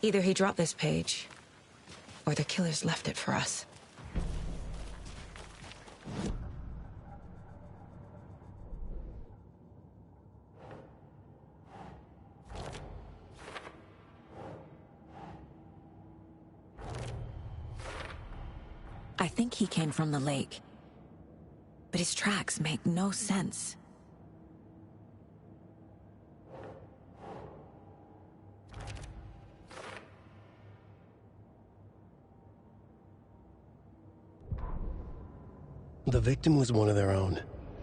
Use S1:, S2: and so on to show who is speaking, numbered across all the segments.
S1: Either he dropped this page, or the killers left it for us. I think he came from the lake, but his tracks make no sense.
S2: The victim was one of their own.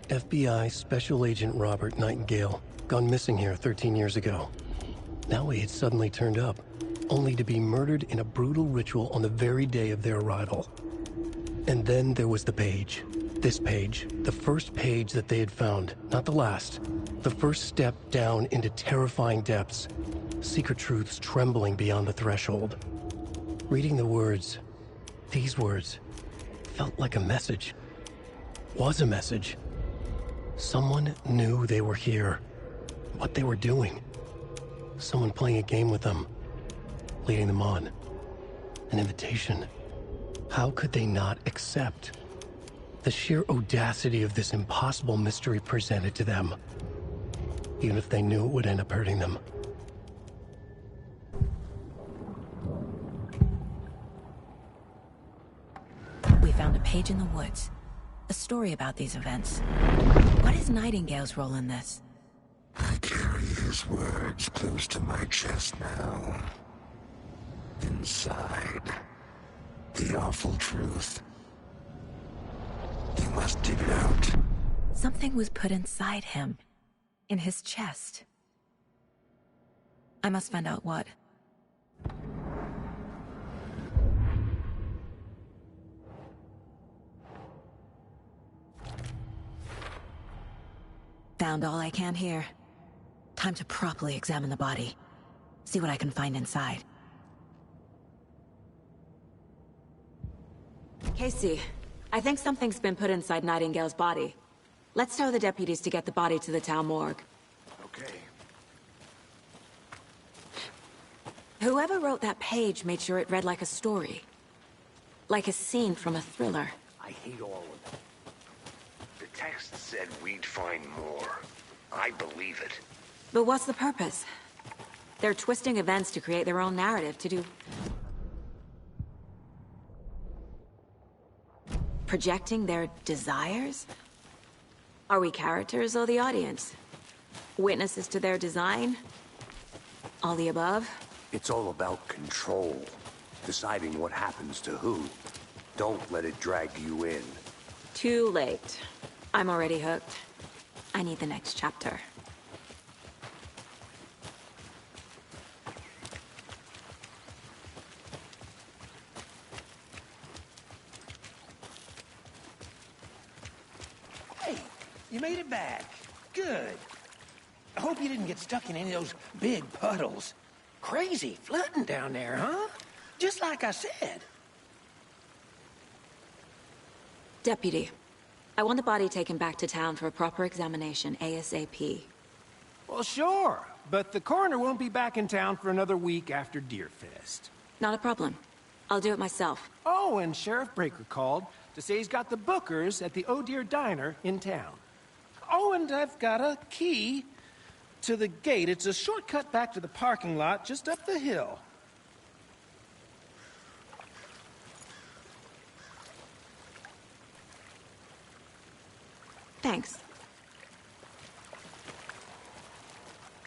S2: FBI Special Agent Robert Nightingale, gone missing here 13 years ago. Now he had suddenly turned up, only to be murdered in a brutal ritual on the very day of their arrival. And then there was the page. This page, the first page that they had found, not the last. The first step down into terrifying depths. Secret truths trembling beyond the threshold. Reading the words, these words, felt like a message. Was a message. Someone knew they were here. What they were doing. Someone playing a game with them. Leading them on. An invitation. How could they not accept? The sheer audacity of this impossible mystery presented to them. Even if they knew it would end up hurting them.
S1: We found a page in the woods. A story about these events. What is Nightingale's role in this?
S3: I carry his words close to my chest now. Inside, the awful truth. You must dig it out.
S1: Something was put inside him. In his chest. I must find out what. Found all I can here. Time to properly examine the body. See what I can find inside. Casey, I think something's been put inside Nightingale's body. Let's tell the deputies to get the body to the town morgue.
S3: Okay.
S1: Whoever wrote that page made sure it read like a story. Like a scene from a thriller.
S4: I hate all of it. The text said we'd find more. I believe it.
S1: But what's the purpose? They're twisting events to create their own narrative, to do... projecting their desires? Are we characters or the audience? Witnesses to their design? All the above?
S4: It's all about control. Deciding what happens to who. Don't let it drag you in.
S1: Too late. I'm already hooked. I need the next chapter.
S5: Hey, you made it back. Good. I hope you didn't get stuck in any of those big puddles. Crazy flooding down there, huh? Just like I said.
S1: Deputy, I want the body taken back to town for a proper examination, ASAP.
S6: Well, sure, but the coroner won't be back in town for another week after Deerfest.
S1: Not a problem. I'll do it myself.
S6: Oh, and Sheriff Breaker called to say he's got the Bookers at the Oh Dear Diner in town. Oh, and I've got a key to the gate. It's a shortcut back to the parking lot just up the hill.
S1: Thanks.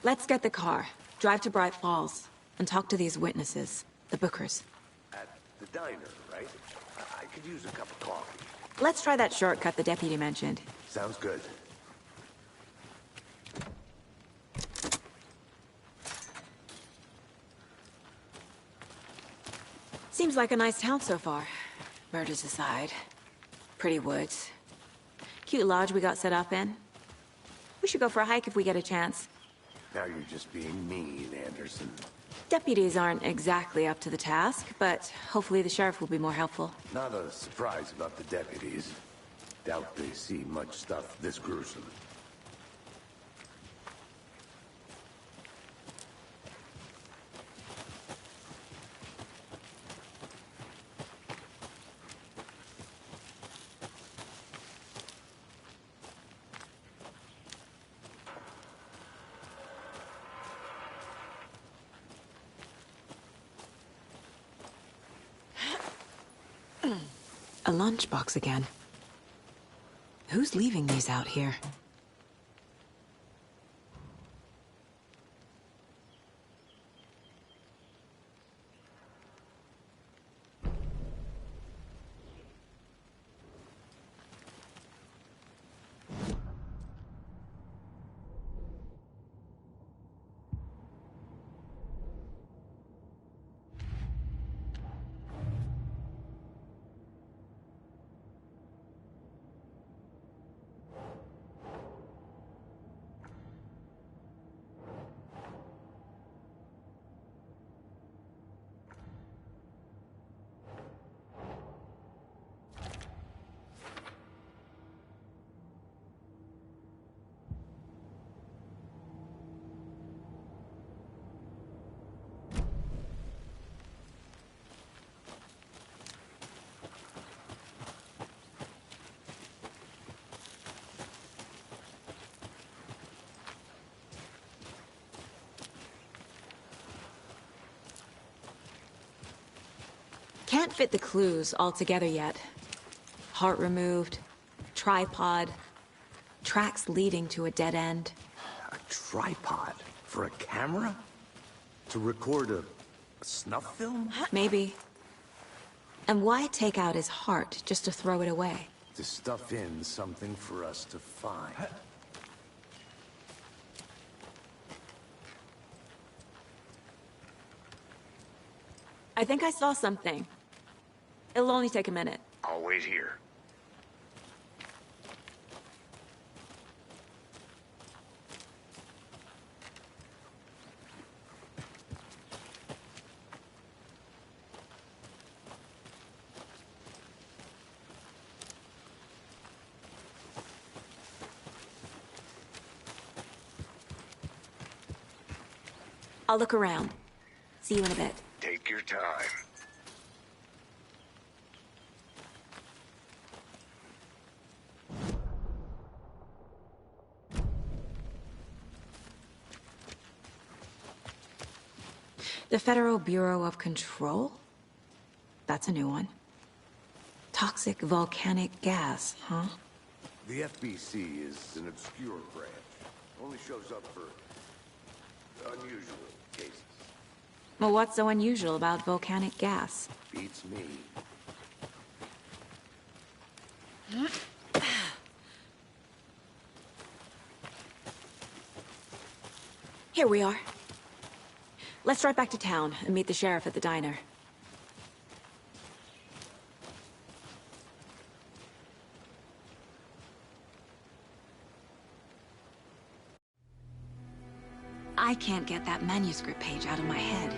S1: Let's get the car, drive to Bright Falls, and talk to these witnesses, the Bookers.
S4: At the diner, right? I could use a cup of coffee.
S1: Let's try that shortcut the deputy mentioned.
S4: Sounds good.
S1: Seems like a nice town so far. Murders aside. Pretty woods. Cute lodge we got set up in. We should go for a hike if we get a chance.
S4: Now you're just being mean, Anderson.
S1: Deputies aren't exactly up to the task, but hopefully the sheriff will be more helpful.
S4: Not a surprise about the deputies. Doubt they see much stuff this gruesome.
S1: A lunchbox again. Who's leaving these out here? Can't fit the clues all together yet. Heart removed, tripod, tracks leading to a dead end.
S4: A tripod? For a camera? To record a snuff film?
S1: Maybe. And why take out his heart just to throw it away?
S4: To stuff in something for us to find.
S1: I think I saw something. It'll only take a minute.
S4: I'll wait here.
S1: I'll look around. See you in a bit.
S4: Take your time.
S1: The Federal Bureau of Control? That's a new one. Toxic volcanic gas, huh?
S4: The FBC is an obscure branch. Only shows up for unusual cases.
S1: Well, what's so unusual about volcanic gas?
S4: Beats me.
S1: Here we are. Let's drive back to town and meet the sheriff at the diner. I can't get that manuscript page out of my head.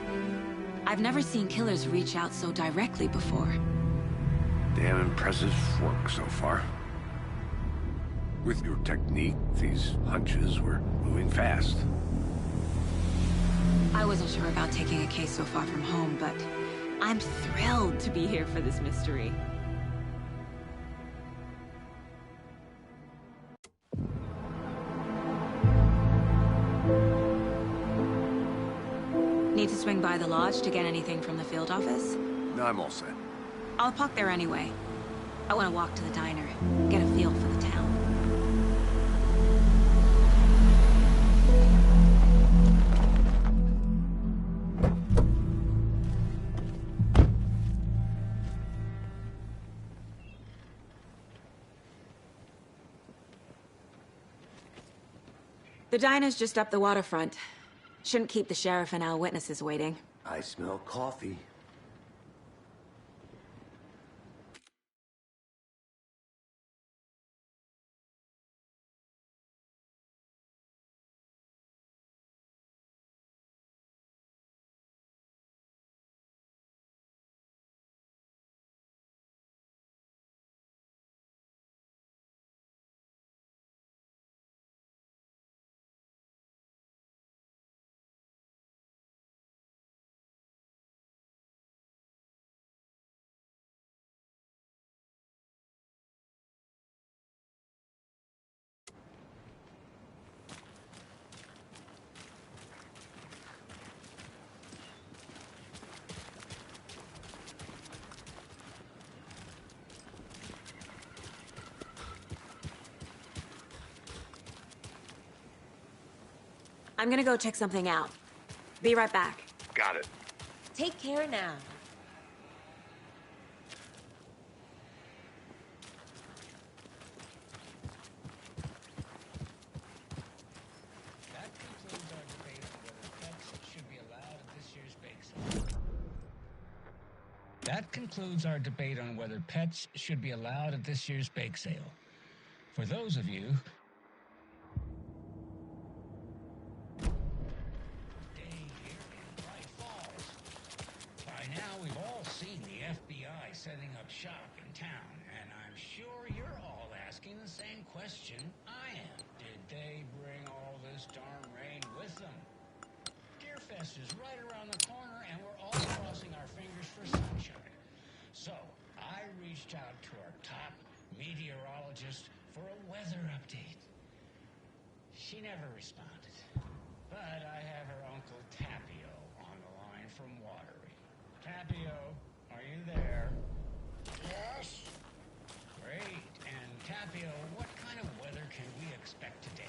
S1: I've never seen killers reach out so directly before.
S4: Damn impressive work so far. With your technique, these hunches were moving fast.
S1: I wasn't sure about taking a case so far from home, but I'm thrilled to be here for this mystery. Need to swing by the lodge to get anything from the field office?
S4: No, I'm all set.
S1: I'll park there anyway. I want to walk to the diner, get a feel for the town. The diner's just up the waterfront. Shouldn't keep the sheriff and our witnesses waiting.
S4: I smell coffee.
S1: I'm gonna go check something out. Be right back.
S4: Got it.
S7: Take care now.
S8: That concludes our debate on whether pets should be allowed at this year's bake sale. That concludes our debate on whether pets should be allowed at this year's bake sale. For those of you day here in Bright Falls. By now we've all seen the FBI setting up shop in town, and I'm sure you're all asking the same question I am. Did they bring all this darn rain with them? Deerfest is right around the corner, and we're all crossing our fingers for sunshine. So, I reached out to our top meteorologist for a weather update. She never responded. But I have her Uncle Tapio on the line from Watery. Tapio, are you there? Yes. Great. And Tapio, what kind of weather can we expect today?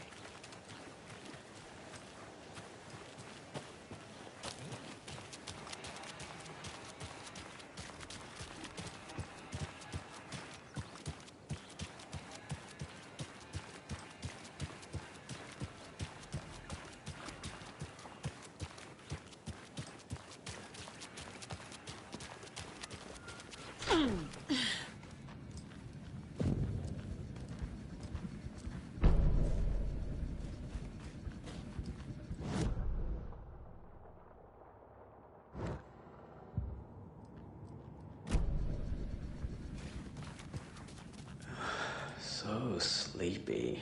S9: So sleepy.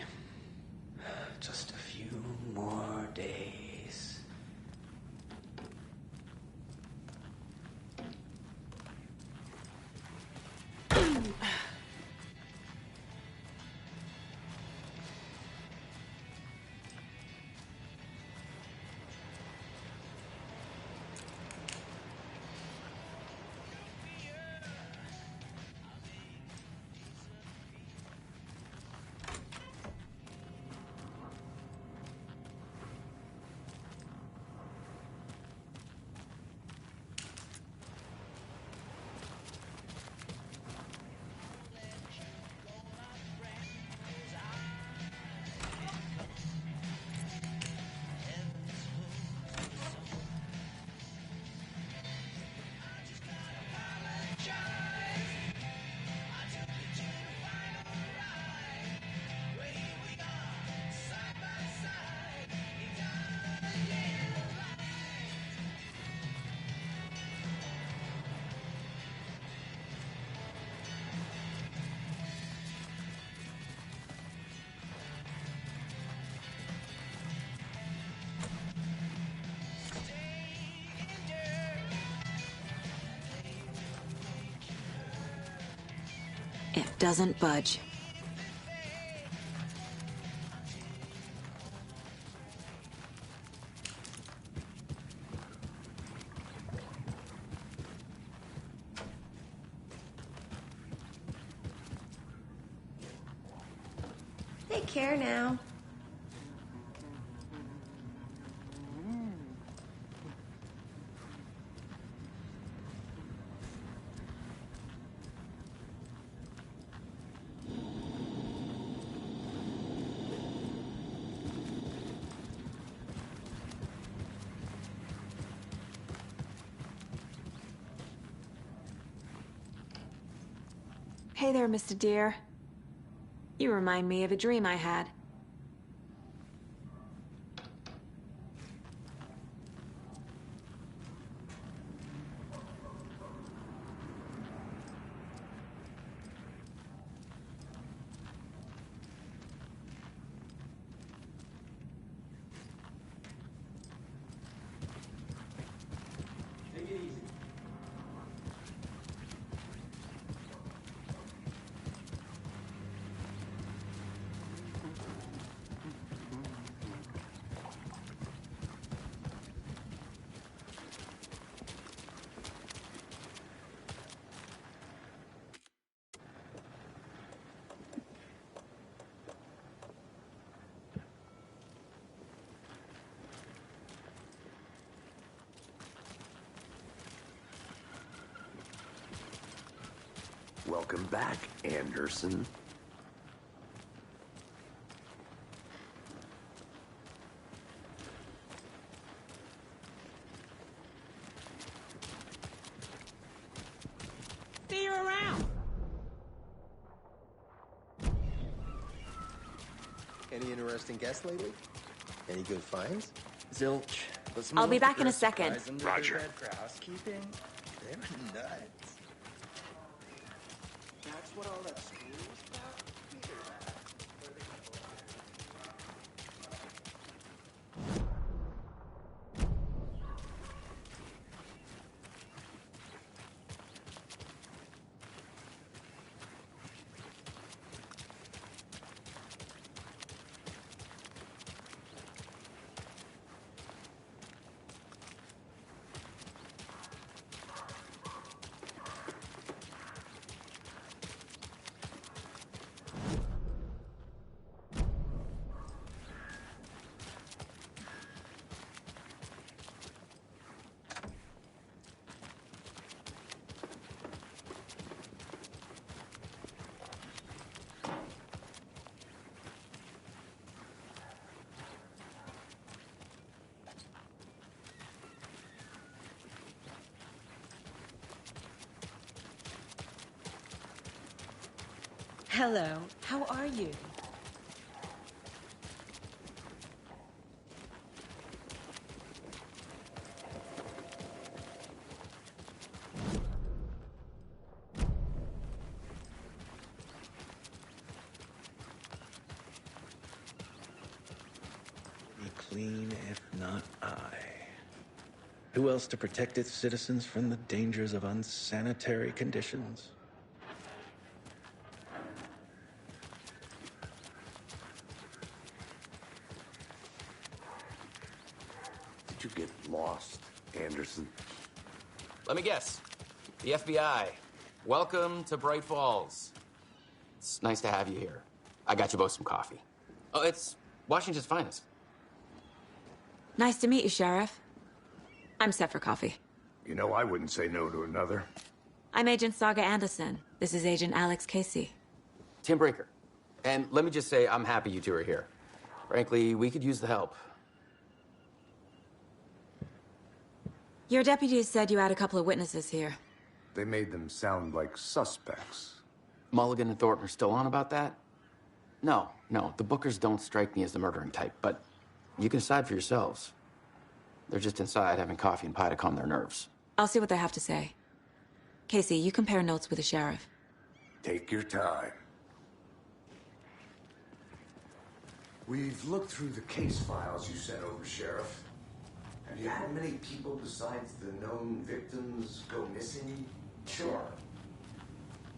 S9: Just a few more days.
S1: It doesn't budge.
S7: Take care now.
S1: Hey there, Mr. Deer. You remind me of a dream I had.
S4: Welcome back, Anderson.
S1: See you around.
S10: Any interesting guests lately? Any good finds?
S11: Zilch.
S1: I'll be back in a second.
S4: Roger.
S11: Housekeeping? They're nuts. That's what all that school was about? Figure that.
S7: Hello. How are you?
S11: Be clean, if not I. Who else to protect its citizens from the dangers of unsanitary conditions?
S4: Did you get lost, Anderson?
S12: Let me guess. The FBI. Welcome to Bright Falls. It's nice to have you here. I got you both some coffee. Oh, it's Washington's finest.
S1: Nice to meet you, Sheriff. I'm set for coffee.
S4: You know, I wouldn't say no to another.
S1: I'm Agent Saga Anderson. This is Agent Alex Casey.
S12: Tim Breaker. And let me just say, I'm happy you two are here. Frankly, we could use the help.
S1: Your deputies said you had a couple of witnesses here.
S4: They made them sound like suspects.
S12: Mulligan and Thornton are still on about that? No, the Bookers don't strike me as the murdering type, but you can decide for yourselves. They're just inside having coffee and pie to calm their nerves.
S1: I'll see what they have to say. Casey, you compare notes with the sheriff.
S4: Take your time. We've looked through the case files you sent over, Sheriff. Have you had many people besides the known victims go missing?
S12: Sure.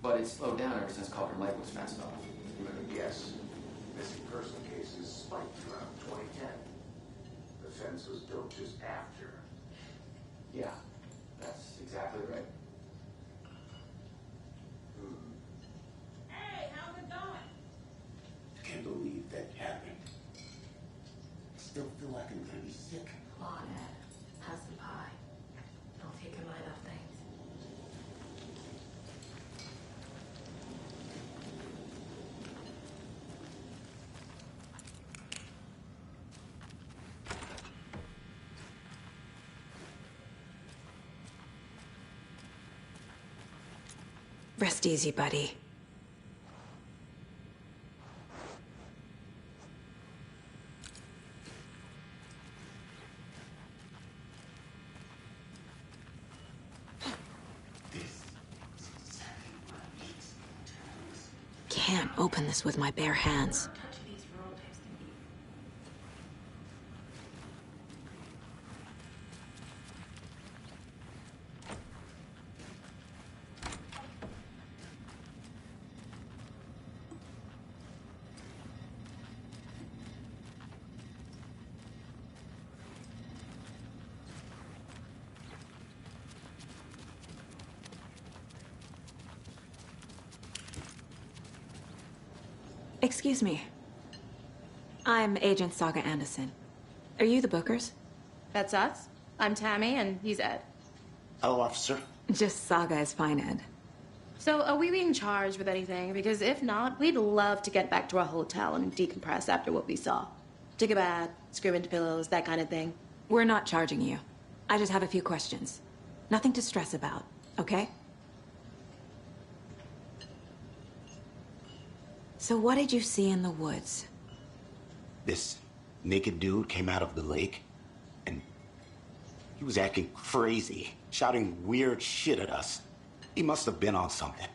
S12: But it's slowed down ever since Calder Lake was messed up.
S4: Let me guess. Missing person cases spiked around 2010. The fence was built just after.
S12: Yeah, that's exactly right.
S1: Hey, how's it going?
S4: Can't believe that happened. I still feel like I'm gonna be sick.
S7: Come on, Ed. Have some pie. Don't take your mind off things.
S1: Rest easy, buddy. Can't open this with my bare hands. Excuse me. I'm Agent Saga Anderson. Are you the Bookers?
S13: That's us. I'm Tammy, and he's Ed.
S3: Hello, officer.
S1: Just Saga is fine, Ed.
S7: So, are we being charged with anything? Because if not, we'd love to get back to our hotel and decompress after what we saw. Take a bath, scream into pillows, that kind of thing.
S1: We're not charging you. I just have a few questions. Nothing to stress about, okay? So what did you see in the woods?
S13: This naked dude came out of the lake, and he was acting crazy, shouting weird shit at us. He must have been on something.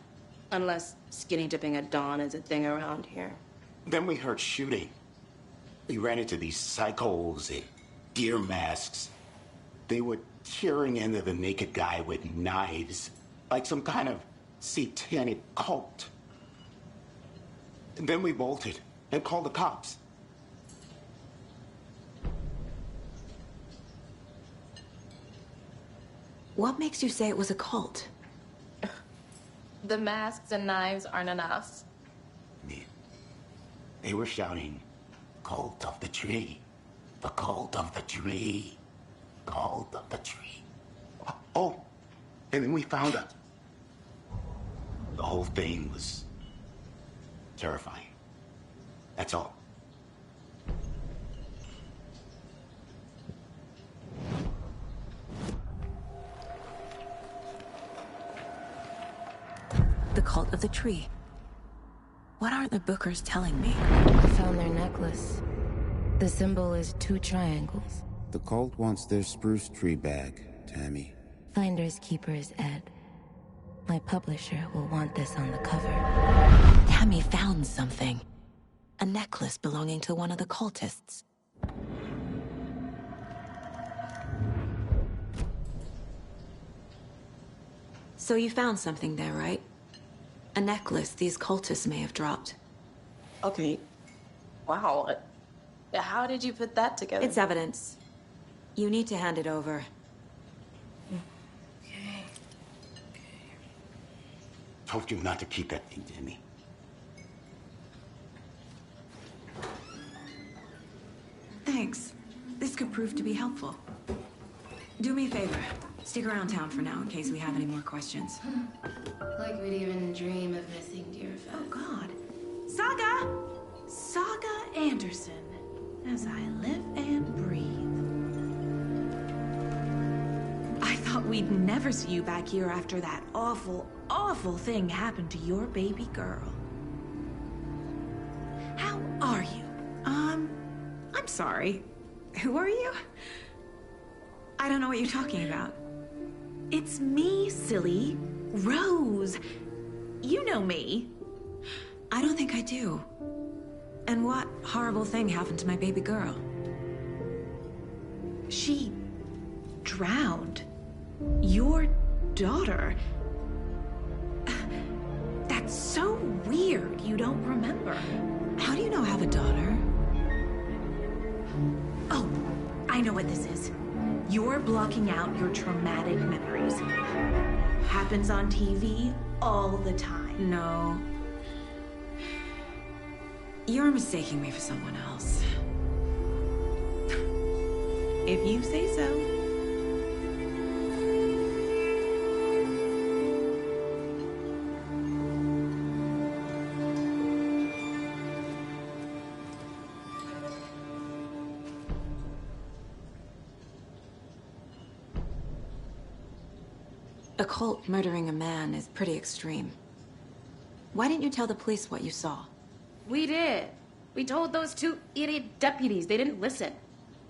S7: Unless skinny dipping at dawn is a thing around here.
S13: Then we heard shooting. We ran into these psychos in deer masks. They were tearing into the naked guy with knives, like some kind of satanic cult. And then we bolted and called the cops.
S1: What makes you say it was a cult?
S7: The masks and knives aren't enough.
S13: They were shouting, "Cult of the tree, the cult of the tree, cult of the tree." Oh, and then we found out. The whole thing was terrifying. That's all.
S1: The cult of the tree. What aren't the Bookers telling me?
S14: I found their necklace. The symbol is 2 triangles.
S15: The cult wants their spruce tree back, Tammy.
S14: Finders keepers, Ed. My publisher will want this on the cover.
S1: Tammy found something. A necklace belonging to one of the cultists. So you found something there, right? A necklace these cultists may have dropped.
S7: Okay. Wow. How did you put that together?
S1: It's evidence. You need to hand it over.
S7: Okay.
S13: Told you not to keep that thing, Tammy.
S1: Thanks. This could prove to be helpful. Do me a favor. Stick around town for now in case we have any more questions.
S7: Like we'd even dream of missing dear friends.
S16: Oh, God. Saga! Saga Anderson. As I live and breathe. I thought we'd never see you back here after that awful, awful thing happened to your baby girl. How are you? I'm sorry. Who are you? I don't know what you're talking about. It's me, silly. Rose. You know me.
S1: I don't think I do. And what horrible thing happened to my baby girl?
S16: She drowned. Your daughter. That's so weird you don't remember.
S1: How do you know I have a daughter?
S16: Oh, I know what this is. You're blocking out your traumatic memories. Happens on TV all the time.
S1: No. You're mistaking me for someone else.
S16: If you say so.
S1: A cult murdering a man is pretty extreme. Why didn't you tell the police what you saw?
S7: We did. We told those 2 idiot deputies. They didn't listen.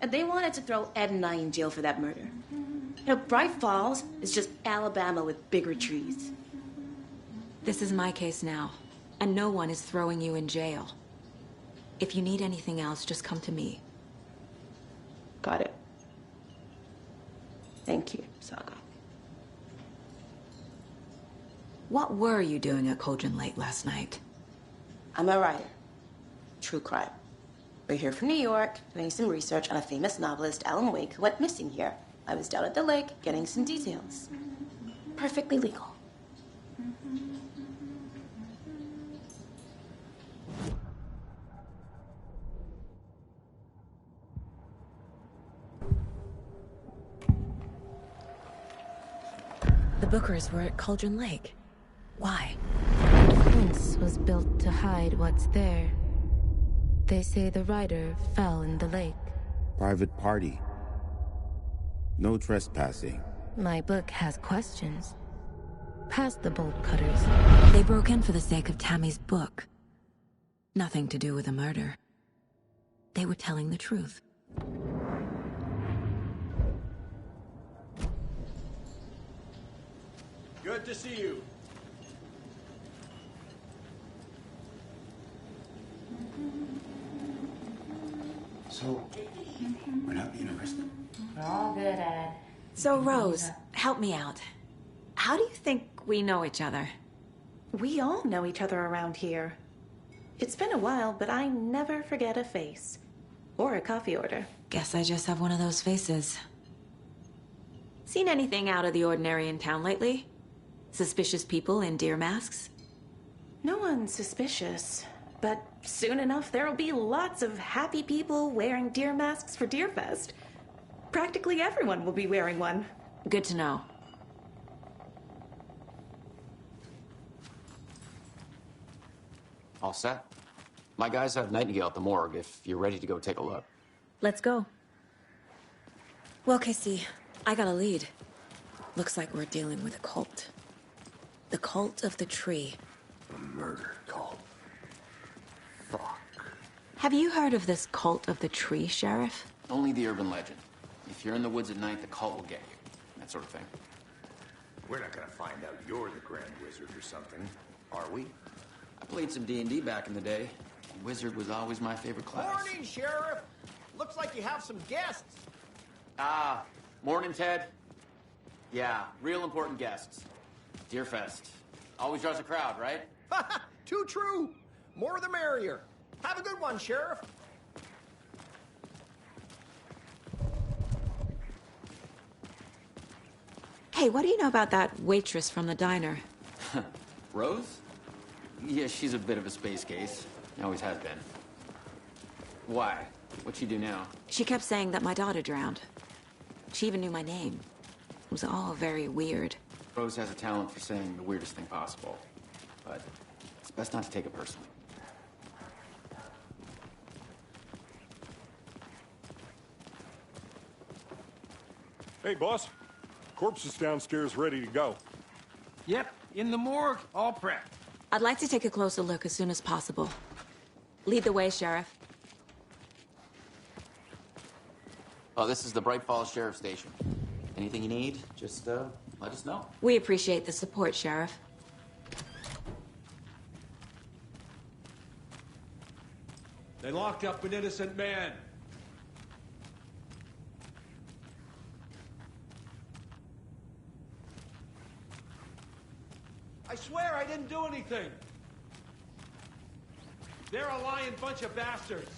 S7: And they wanted to throw Ed and I in jail for that murder. You know, Bright Falls is just Alabama with bigger trees.
S1: This is my case now, and no one is throwing you in jail. If you need anything else, just come to me.
S7: Got it. Thank you, Saga.
S1: What were you doing at Cauldron Lake last night?
S7: I'm a writer. True crime. We're here from New York, doing some research on a famous novelist, Alan Wake, who went missing here. I was down at the lake, getting some details. Perfectly legal.
S1: The Bookers were at Cauldron Lake. Why?
S14: The fence was built to hide what's there. They say the rider fell in the lake.
S15: Private party. No trespassing.
S14: My book has questions. Past the bolt cutters.
S1: They broke in for the sake of Tammy's book. Nothing to do with a murder. They were telling the truth.
S17: Good to see you.
S13: So, we're not being arrested?
S14: All good, Ed.
S1: So, Rose, help me out. How do you think we know each other?
S7: We all know each other around here. It's been a while, but I never forget a face. Or a coffee order.
S1: Guess I just have one of those faces. Seen anything out of the ordinary in town lately? Suspicious people in deer masks?
S7: No one's suspicious. But soon enough, there'll be lots of happy people wearing deer masks for Deerfest. Practically everyone will be wearing one.
S1: Good to know.
S12: All set. My guys have Nightingale at the morgue if you're ready to go take a look.
S1: Let's go. Well, Casey, I got a lead. Looks like we're dealing with a cult. The cult of the tree.
S4: A murder cult. Fuck.
S1: Have you heard of this cult of the tree, Sheriff?
S12: Only the urban legend. If you're in the woods at night, the cult will get you. That sort of thing.
S4: We're not gonna find out you're the Grand Wizard or something, are we?
S12: I played some D&D back in the day. Wizard was always my favorite class.
S17: Morning, Sheriff. Looks like you have some guests.
S12: Morning, Ted. Yeah, real important guests. Deerfest. Always draws a crowd, right?
S17: Too true. More the merrier. Have a good one, Sheriff.
S1: Hey, what do you know about that waitress from the diner?
S12: Rose? Yeah, she's a bit of a space case. Always has been. Why? What'd she do now?
S1: She kept saying that my daughter drowned. She even knew my name. It was all very weird.
S12: Rose has a talent for saying the weirdest thing possible. But it's best not to take it personally.
S18: Hey, boss. Corpse is downstairs ready to go.
S6: Yep, in the morgue, all prepped.
S1: I'd like to take a closer look as soon as possible. Lead the way, Sheriff.
S12: Oh, this is the Bright Falls Sheriff Station. Anything you need, just let us know.
S1: We appreciate the support, Sheriff.
S17: They locked up an innocent man. I swear I didn't do anything. They're a lying bunch of bastards.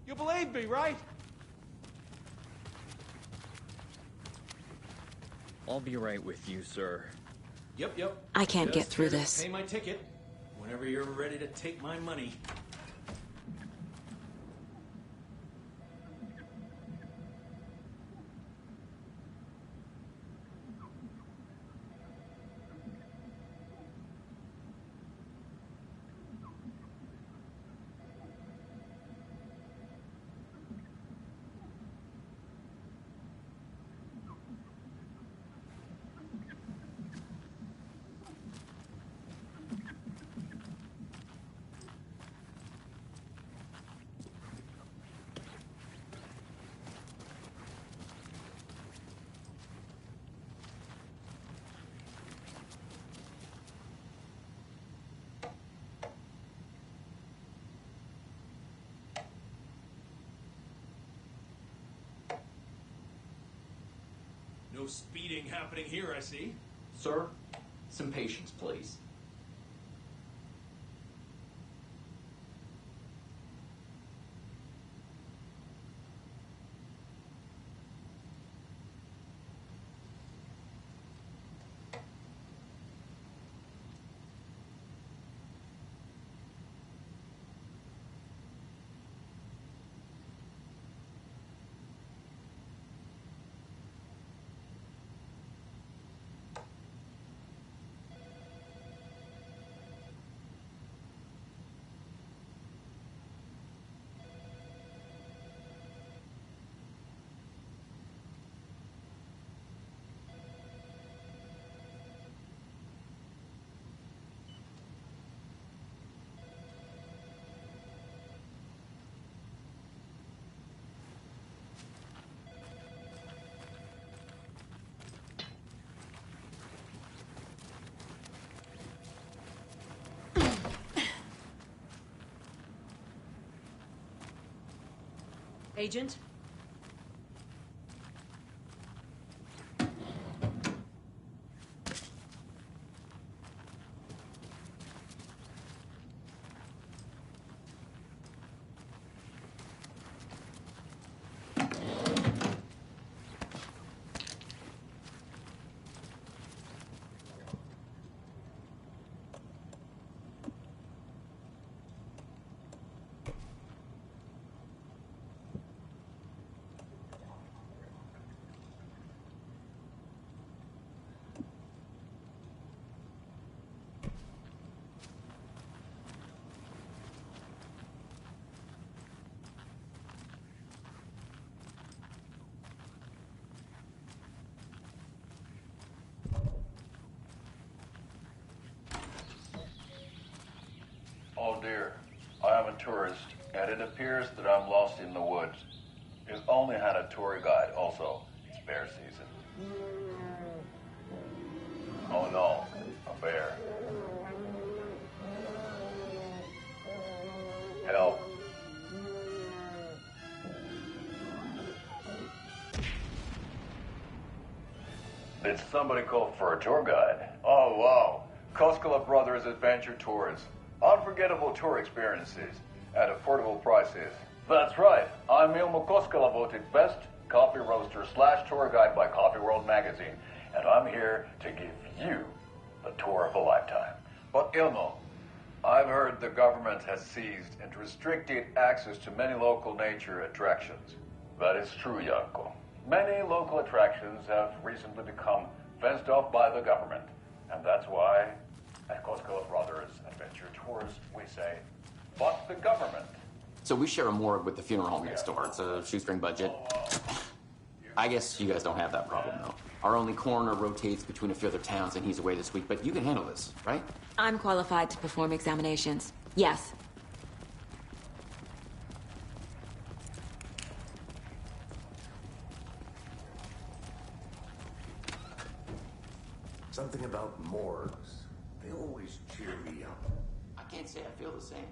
S17: You believe me, right?
S19: I'll be right with you, sir.
S17: Yep.
S1: I can't
S17: Just
S1: get through
S17: here to
S1: this.
S17: Pay my ticket whenever you're ready to take my money. No speeding happening here, I see.
S19: Sir, some patience, please.
S20: Agent?
S21: Oh dear, I am a tourist, and it appears that I'm lost in the woods. You've only had a tour guide, also. It's bear season. Oh no, a bear. Help. Did somebody call for a tour guide? Oh wow, Koskela Brothers Adventure Tours. Unforgettable tour experiences at affordable prices. That's right. I'm Ilmo Koskela, voted best coffee roaster / tour guide by Coffee World magazine, and I'm here to give you the tour of a lifetime. But Ilmo, I've heard the government has seized and restricted access to many local nature attractions. That is true, Janko. Many local attractions have recently become fenced off by the government, and that's why at Koskela Brothers Adventure Tours, we say, fuck the government.
S12: So we share a morgue with the funeral home next door. It's a shoestring budget. I guess you guys don't have that problem, though. Our only coroner rotates between a few other towns, and he's away this week, but you can handle this, right?
S1: I'm qualified to perform examinations. Yes.
S4: Something about morgues. They always cheer me up.
S12: I can't say I feel the same.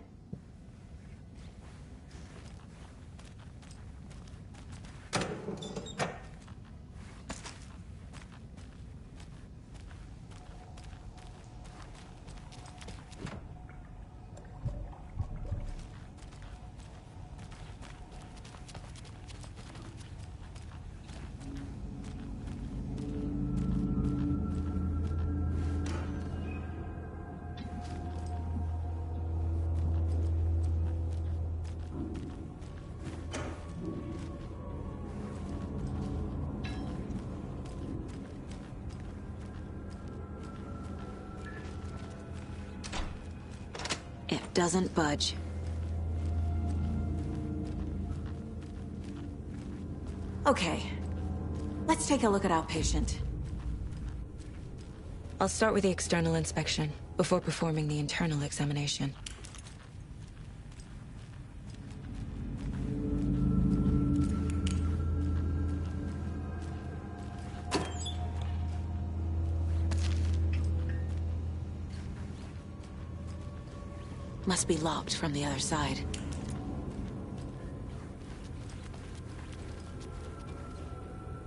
S1: It doesn't budge. Okay, let's take a look at our patient. I'll start with the external inspection before performing the internal examination. Must be locked from the other side.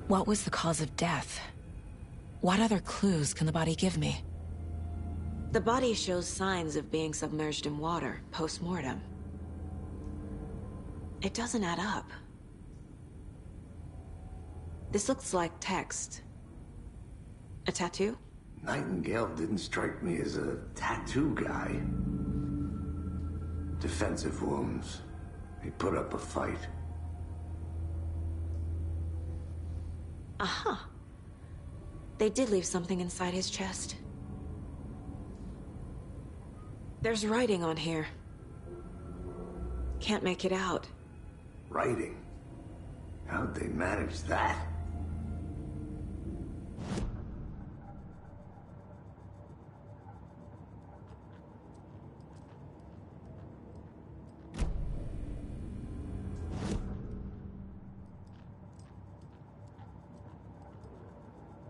S1: What was the cause of death? What other clues can the body give me? The body shows signs of being submerged in water post-mortem. It doesn't add up. This looks like text. A tattoo?
S4: Nightingale didn't strike me as a tattoo guy. Defensive wounds. He put up a fight.
S1: Aha. They did leave something inside his chest. There's writing on here. Can't make it out.
S4: Writing? How'd they manage that?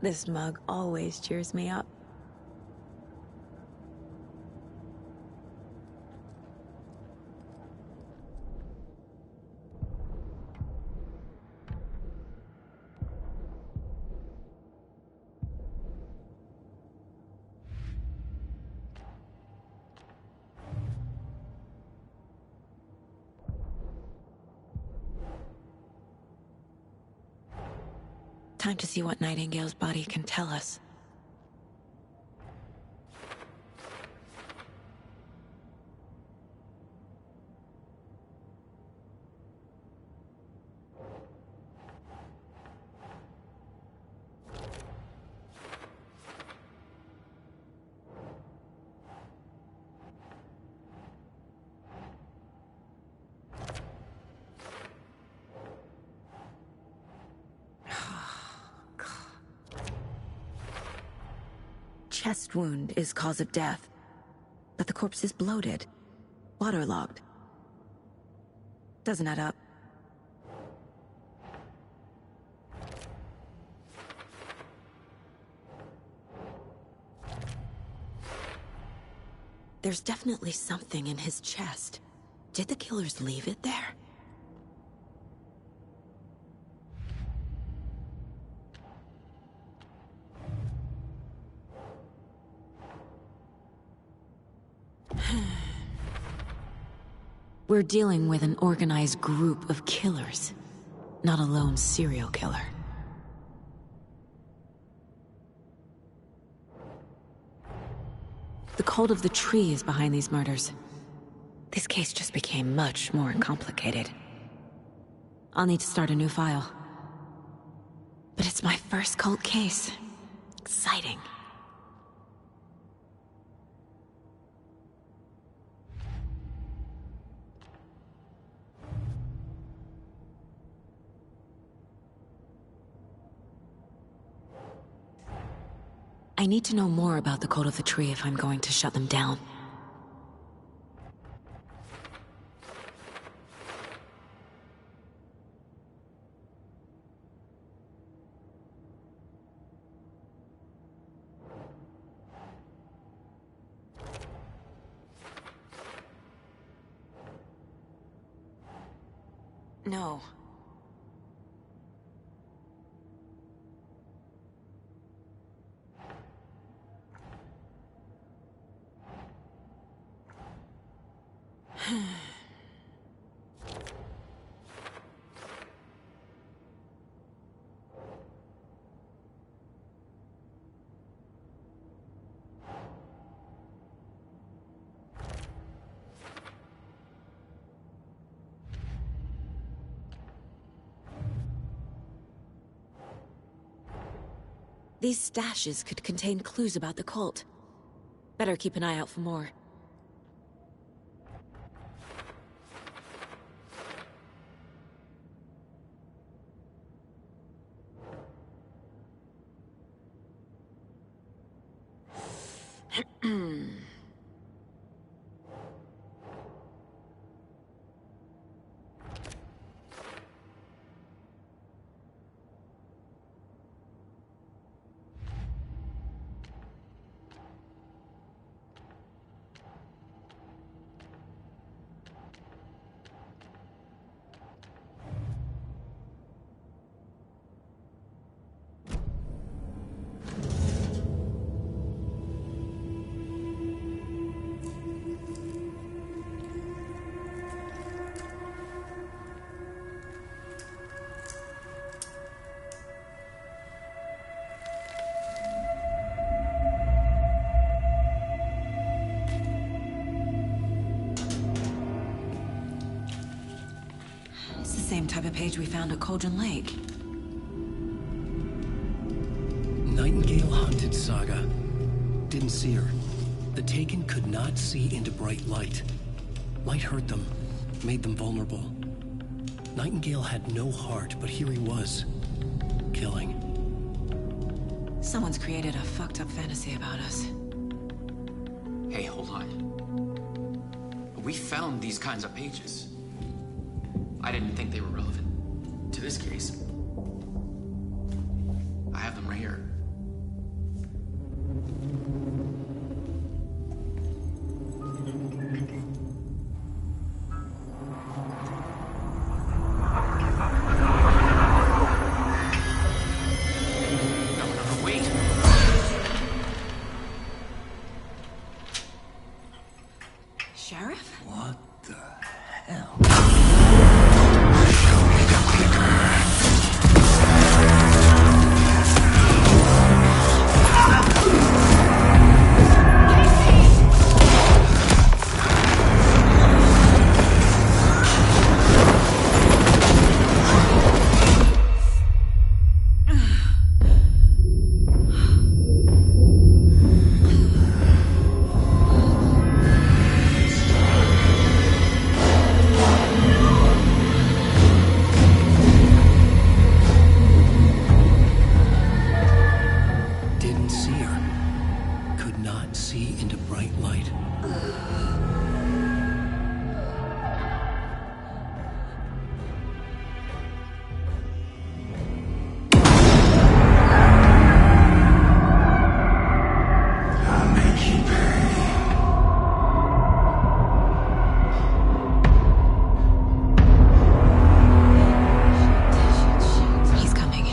S1: This mug always cheers me up. Time to see what Nightingale's body can tell us. Chest wound is cause of death, but the corpse is bloated, waterlogged. Doesn't add up. There's definitely something in his chest. Did the killers leave it there? We're dealing with an organized group of killers, not a lone serial killer. The cult of the tree is behind these murders. This case just became much more complicated. I'll need to start a new file. But it's my first cult case. Exciting. I need to know more about the cult of the tree if I'm going to shut them down. No. These stashes could contain clues about the cult. Better keep an eye out for more. Same type of page we found at Cauldron Lake.
S2: Nightingale hunted Saga. Didn't see her. The Taken could not see into bright light. Light hurt them, made them vulnerable. Nightingale had no heart, but here he was, killing.
S1: Someone's created a fucked up fantasy about us.
S12: Hey, hold on. We found these kinds of pages. I didn't think they were relevant to this case. I have them right here. No, wait.
S1: Sheriff?
S2: What the hell? could not see into bright light.
S1: He's coming.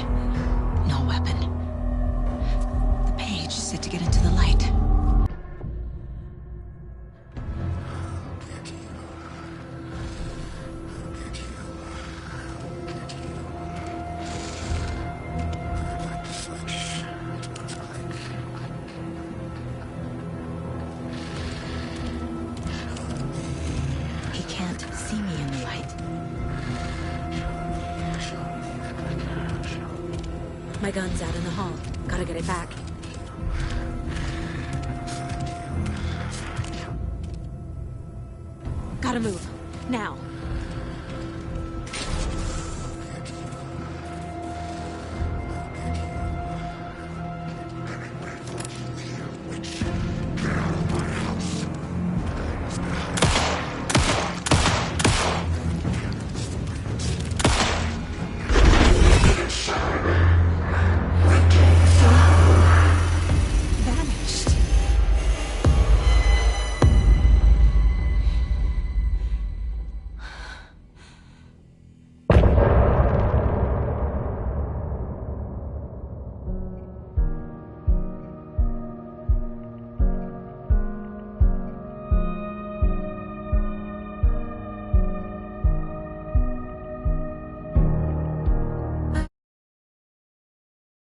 S1: No weapon. The page set to get into the light. He can't see me in the light. My gun's out in the hall. Gotta get it back. Gotta move. Now.